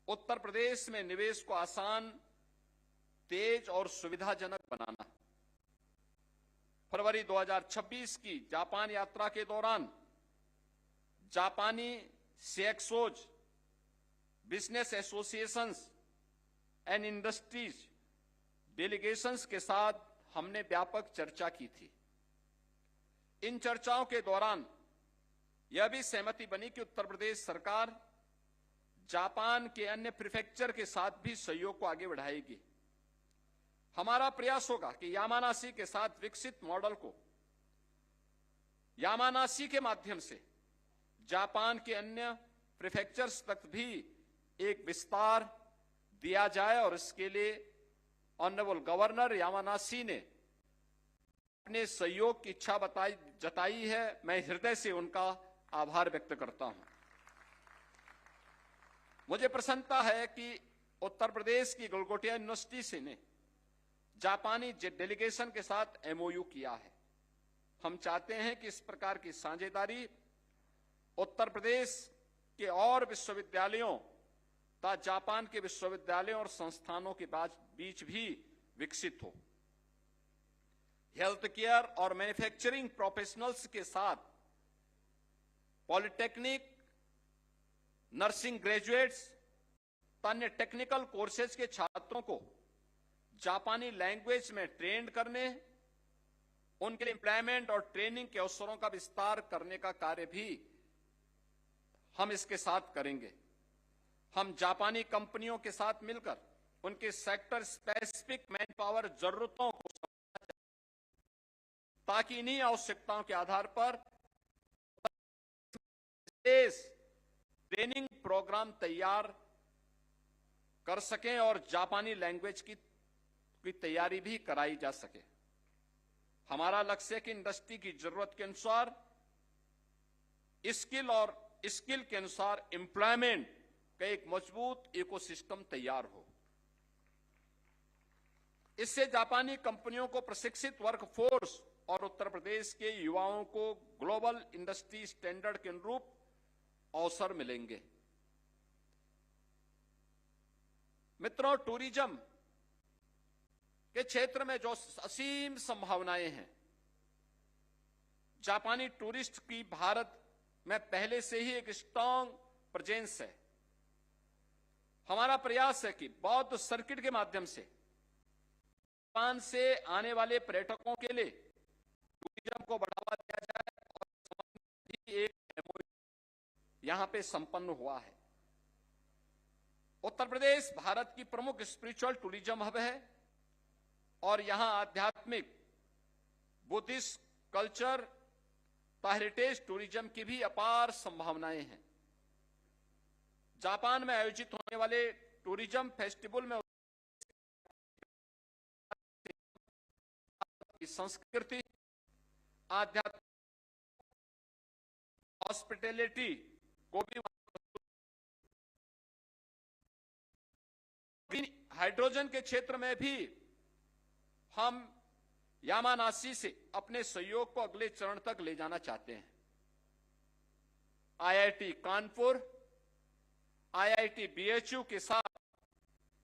उत्तर प्रदेश में निवेश को आसान, तेज और सुविधाजनक बनाना। फरवरी 2026 की जापान यात्रा के दौरान जापानी CXOs, business associations and industries delegations के साथ हमने व्यापक चर्चा की थी। इन चर्चाओं के दौरान यह भी सहमति बनी कि उत्तर प्रदेश सरकार जापान के अन्य प्रीफेक्चर के साथ भी सहयोग को आगे बढ़ाएगी। हमारा प्रयास होगा कि यामानासी के साथ विकसित मॉडल को यामानासी के माध्यम से जापान के अन्य प्रीफेक्चर्स तक भी एक विस्तार दिया जाए और इसके लिए ऑनरेबल गवर्नर यामानासी ने अपने सहयोग की इच्छा जताई है। मैं हृदय से उनका आभार व्यक्त करता हूं। मुझे प्रसन्नता है कि उत्तर प्रदेश की गलगोटिया यूनिवर्सिटी से ने जापानी डेलीगेशन के साथ एमओयू किया है। हम चाहते हैं कि इस प्रकार की साझेदारी उत्तर प्रदेश के और विश्वविद्यालयों तथा जापान के विश्वविद्यालयों और संस्थानों के बीच भी विकसित हो। हेल्थ केयर और मैन्युफैक्चरिंग प्रोफेशनल्स के साथ पॉलिटेक्निक, नर्सिंग ग्रेजुएट्स, अन्य टेक्निकल कोर्सेज के छात्रों को जापानी लैंग्वेज में ट्रेंड करने, उनके लिए एम्प्लॉयमेंट और ट्रेनिंग के अवसरों का विस्तार करने का कार्य भी हम इसके साथ करेंगे। हम जापानी कंपनियों के साथ मिलकर उनके सेक्टर स्पेसिफिक मैन पावर जरूरतों को ताकि इन्हीं आवश्यकताओं के आधार पर ट्रेनिंग प्रोग्राम तैयार कर सकें और जापानी लैंग्वेज की तैयारी भी कराई जा सके। हमारा लक्ष्य है कि इंडस्ट्री की जरूरत के अनुसार स्किल के अनुसार एम्प्लॉयमेंट का एक मजबूत इकोसिस्टम तैयार हो। इससे जापानी कंपनियों को प्रशिक्षित वर्कफोर्स और उत्तर प्रदेश के युवाओं को ग्लोबल इंडस्ट्री स्टैंडर्ड के अनुरूप अवसर मिलेंगे। मित्रों, टूरिज्म के क्षेत्र में जो असीम संभावनाएं हैं, जापानी टूरिस्ट की भारत में पहले से ही एक स्ट्रांग प्रेजेंस है। हमारा प्रयास है कि बौद्ध सर्किट के माध्यम से जापान से आने वाले पर्यटकों के लिए टूरिज्म को बढ़ावा दिया जाए और भी एक MOU यहां पे संपन्न हुआ है। उत्तर प्रदेश भारत की प्रमुख स्पिरिचुअल टूरिज्म हब है और यहां आध्यात्मिक, बुद्धिस्ट कल्चर, हेरिटेज टूरिज्म की भी अपार संभावनाएं हैं। जापान में आयोजित होने वाले टूरिज्म फेस्टिवल में संस्कृति, आध्यात्मिक, हॉस्पिटैलिटी को भी हाइड्रोजन के क्षेत्र में भी हम यामानासी से अपने सहयोग को अगले चरण तक ले जाना चाहते हैं। आईआईटी कानपुर, आईआईटी बीएचयू के साथ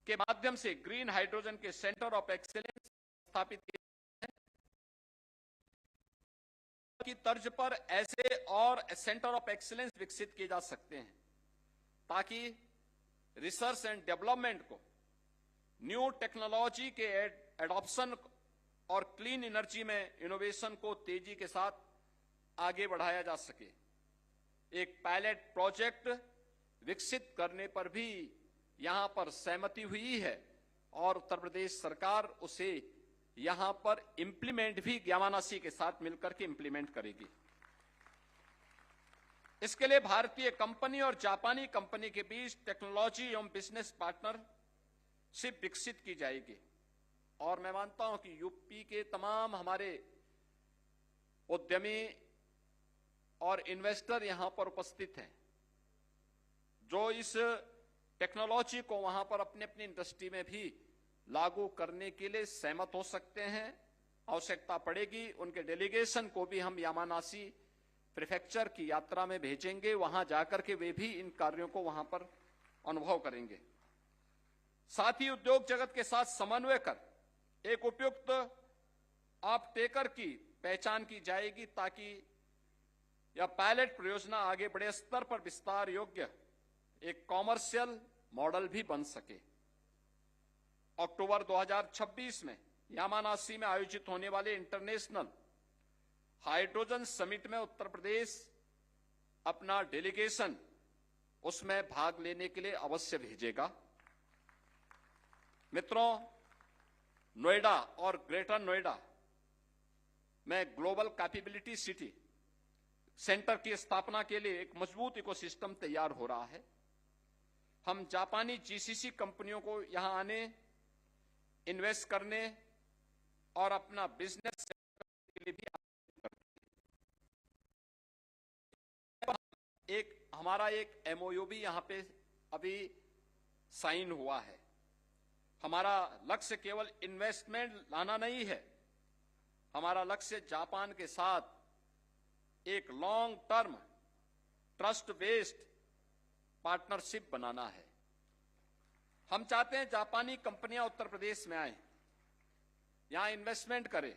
के माध्यम से ग्रीन हाइड्रोजन के सेंटर ऑफ एक्सीलेंस स्थापित किए हैं। की तर्ज पर ऐसे और सेंटर ऑफ एक्सीलेंस विकसित किए जा सकते हैं ताकि रिसर्च एंड डेवलपमेंट को, न्यू टेक्नोलॉजी के एडॉप्शन और क्लीन एनर्जी में इनोवेशन को तेजी के साथ आगे बढ़ाया जा सके। एक पायलट प्रोजेक्ट विकसित करने पर भी यहां पर सहमति हुई है और उत्तर प्रदेश सरकार उसे यहां पर इंप्लीमेंट भी यामानासी के साथ मिलकर के इंप्लीमेंट करेगी। इसके लिए भारतीय कंपनी और जापानी कंपनी के बीच टेक्नोलॉजी एवं बिजनेस पार्टनरशिप विकसित की जाएगी और मैं मानता हूं कि यूपी के तमाम हमारे उद्यमी और इन्वेस्टर यहां पर उपस्थित हैं। जो इस टेक्नोलॉजी को वहां पर अपने अपनी इंडस्ट्री में भी लागू करने के लिए सहमत हो सकते हैं। आवश्यकता पड़ेगी उनके डेलीगेशन को भी हम यामानासी प्रीफेक्चर की यात्रा में भेजेंगे, वहां जाकर के वे भी इन कार्यों को वहां पर अनुभव करेंगे। साथ ही उद्योग जगत के साथ समन्वय कर एक उपयुक्त ऑफ टेकर की पहचान की जाएगी ताकि यह पायलट परियोजना आगे बड़े स्तर पर विस्तार योग्य एक कॉमर्शियल मॉडल भी बन सके। अक्टूबर 2026 में यामानासी में आयोजित होने वाले इंटरनेशनल हाइड्रोजन समिट में उत्तर प्रदेश अपना डेलीगेशन उसमें भाग लेने के लिए अवश्य भेजेगा। मित्रों, नोएडा और ग्रेटर नोएडा में ग्लोबल कैपेबिलिटी सिटी सेंटर की स्थापना के लिए एक मजबूत इकोसिस्टम तैयार हो रहा है। हम जापानी जीसीसी कंपनियों को यहां आने, इन्वेस्ट करने और अपना बिजनेस के लिए भी हमारा एक एमओयू भी यहां पे अभी साइन हुआ है। हमारा लक्ष्य केवल इन्वेस्टमेंट लाना नहीं है, हमारा लक्ष्य जापान के साथ एक long term trust based partnership बनाना है। हम चाहते हैं जापानी कंपनियां उत्तर प्रदेश में आए, यहां इन्वेस्टमेंट करें,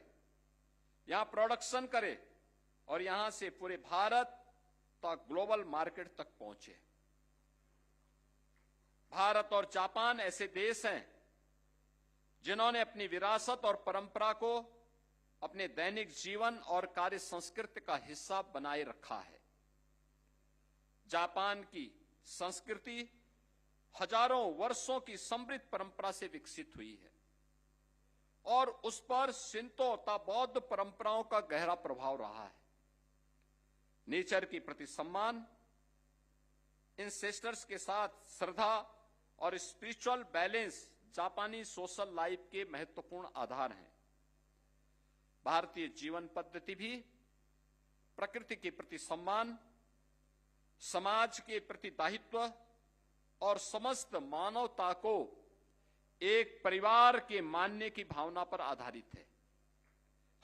यहां प्रोडक्शन करें और यहां से पूरे भारत तक ग्लोबल मार्केट तक पहुंचे। भारत और जापान ऐसे देश हैं जिन्होंने अपनी विरासत और परंपरा को अपने दैनिक जीवन और कार्य संस्कृति का हिस्सा बनाए रखा है। जापान की संस्कृति हजारों वर्षों की समृद्ध परंपरा से विकसित हुई है और उस पर शिंतो तथा बौद्ध परंपराओं का गहरा प्रभाव रहा है। नेचर के प्रति सम्मान, इंसेस्टर्स के साथ श्रद्धा और स्पिरिचुअल बैलेंस जापानी सोशल लाइफ के महत्वपूर्ण आधार हैं। भारतीय जीवन पद्धति भी प्रकृति के प्रति सम्मान, समाज के प्रति दायित्व और समस्त मानवता को एक परिवार के मानने की भावना पर आधारित है।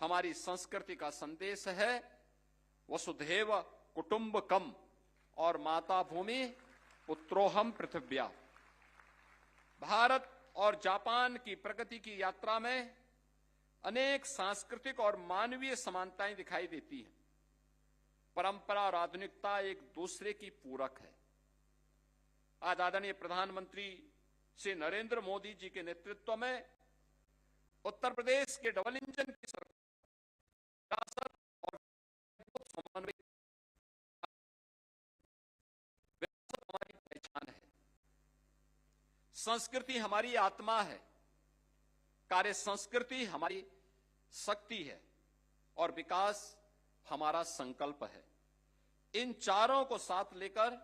हमारी संस्कृति का संदेश है वसुधैव कुटुंबकम और माता भूमि पुत्रोहम पृथिव्या। भारत और जापान की प्रगति की यात्रा में अनेक सांस्कृतिक और मानवीय समानताएं दिखाई देती हैं। परंपरा और आधुनिकता एक दूसरे की पूरक है। आज आदरणीय प्रधानमंत्री श्री नरेंद्र मोदी जी के नेतृत्व में उत्तर प्रदेश के डबल इंजन की सरकार और समन्वय हमारी पहचान है। संस्कृति हमारी आत्मा है, कार्य संस्कृति हमारी शक्ति है और विकास हमारा संकल्प है। इन चारों को साथ लेकर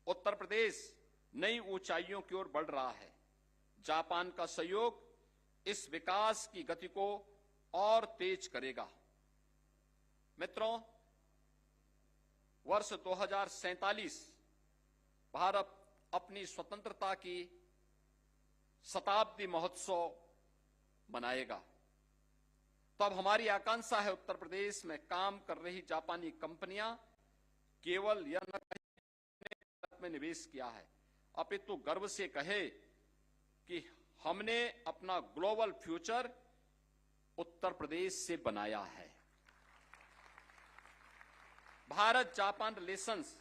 उत्तर प्रदेश नई ऊंचाइयों की ओर बढ़ रहा है। जापान का सहयोग इस विकास की गति को और तेज करेगा। मित्रों, वर्ष 2047 भारत अपनी स्वतंत्रता की शताब्दी महोत्सव मनाएगा। तब हमारी आकांक्षा है उत्तर प्रदेश में काम कर रही जापानी कंपनियां केवल यह न कहें भारत में निवेश किया है, अपितु गर्व से कहे कि हमने अपना ग्लोबल फ्यूचर उत्तर प्रदेश से बनाया है। भारत जापान रिलेशंस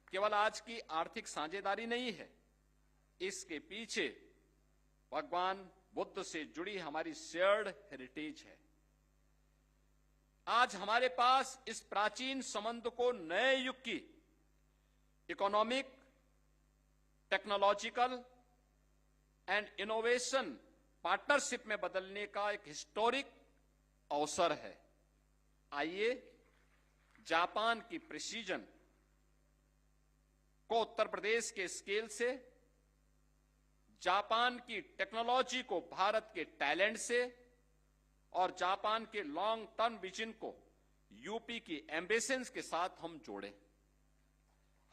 केवल आज की आर्थिक साझेदारी नहीं है, इसके पीछे भगवान बुद्ध से जुड़ी हमारी शेयर्ड हेरिटेज है। आज हमारे पास इस प्राचीन संबंध को नए युग की economic, technological and innovation partnership में बदलने का एक हिस्टोरिक अवसर है। आइए जापान की प्रिसीजन को उत्तर प्रदेश के स्केल से, जापान की टेक्नोलॉजी को भारत के टैलेंट से और जापान के लॉन्ग टर्म विजन को यूपी की एम्बिशंस के साथ हम जोड़ें।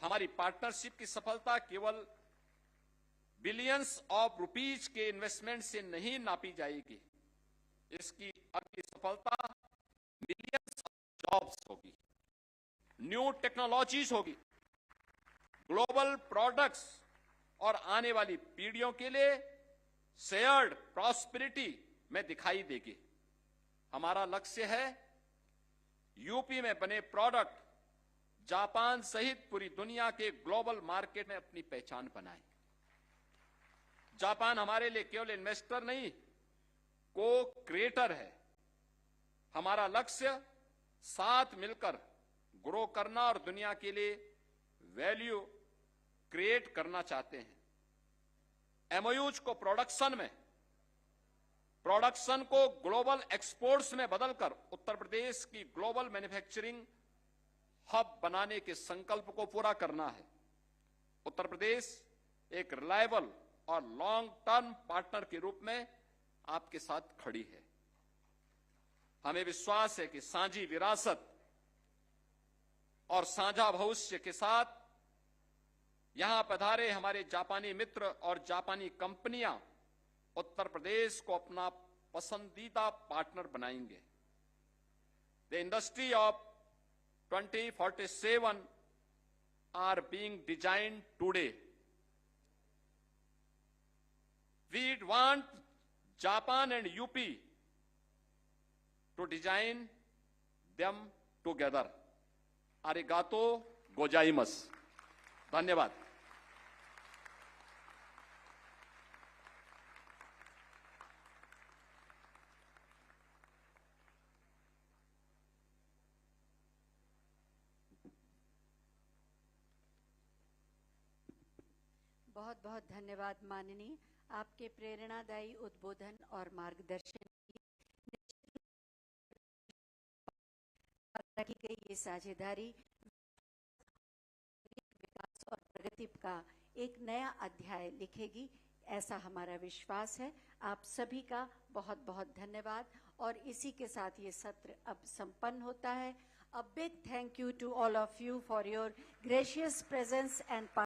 हमारी पार्टनरशिप की सफलता केवल बिलियंस ऑफ रुपीज के इन्वेस्टमेंट से नहीं नापी जाएगी। इसकी अगली सफलता मिलियंस ऑफ जॉब्स होगी, न्यू टेक्नोलॉजीज होगी, ग्लोबल प्रोडक्ट्स और आने वाली पीढ़ियों के लिए शेयर्ड प्रॉस्पेरिटी में दिखाई देगी। हमारा लक्ष्य है यूपी में बने प्रोडक्ट जापान सहित पूरी दुनिया के ग्लोबल मार्केट में अपनी पहचान बनाए। जापान हमारे लिए केवल इन्वेस्टर नहीं, को क्रिएटर है। हमारा लक्ष्य साथ मिलकर ग्रो करना और दुनिया के लिए वैल्यू क्रिएट करना चाहते हैं। एमओयूज को प्रोडक्शन को ग्लोबल एक्सपोर्ट्स में बदलकर उत्तर प्रदेश की ग्लोबल मैन्युफैक्चरिंग हब बनाने के संकल्प को पूरा करना है। उत्तर प्रदेश एक रिलायबल और लॉन्ग टर्म पार्टनर के रूप में आपके साथ खड़ी है। हमें विश्वास है कि साझी विरासत और साझा भविष्य के साथ यहां पधारे हमारे जापानी मित्र और जापानी कंपनियां उत्तर प्रदेश को अपना पसंदीदा पार्टनर बनाएंगे। The industry of 2047 are being designed today. We want Japan and UP to design them together. Arigato gozaimasu. धन्यवाद। बहुत बहुत धन्यवाद माननीय, आपके प्रेरणादायी उद्बोधन और मार्गदर्शन की गई ये साझेदारी विकास और प्रगति का एक नया अध्याय लिखेगी, ऐसा हमारा विश्वास है। आप सभी का बहुत बहुत धन्यवाद और इसी के साथ ये सत्र अब संपन्न होता है। A big thank you to all of you for your gracious presence and